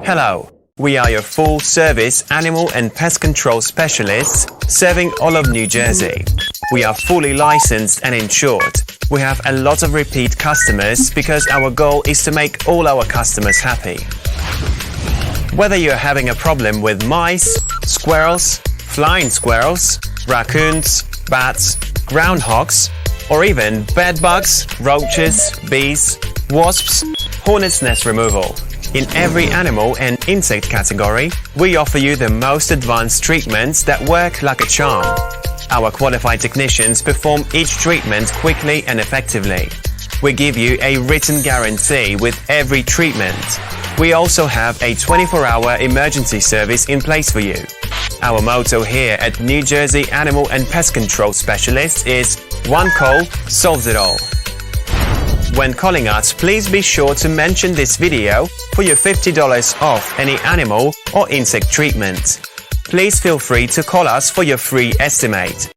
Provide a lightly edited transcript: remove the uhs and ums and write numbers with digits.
Hello, we are your full-service animal and pest control specialists serving all of New Jersey. We are fully licensed and insured. We have a lot of repeat customers because our goal is to make all our customers happy. Whether you're having a problem with mice, squirrels, flying squirrels, raccoons, bats, groundhogs, or even bedbugs, roaches, bees, wasps, hornet's nest removal. In every animal and insect category, we offer you the most advanced treatments that work like a charm. Our qualified technicians perform each treatment quickly and effectively. We give you a written guarantee with every treatment. We also have a 24-hour emergency service in place for you. Our motto here at New Jersey Animal and Pest Control Specialists is "One call solves it all." When calling us, please be sure to mention this video for your $50 off any animal or insect treatment. Please feel free to call us for your free estimate.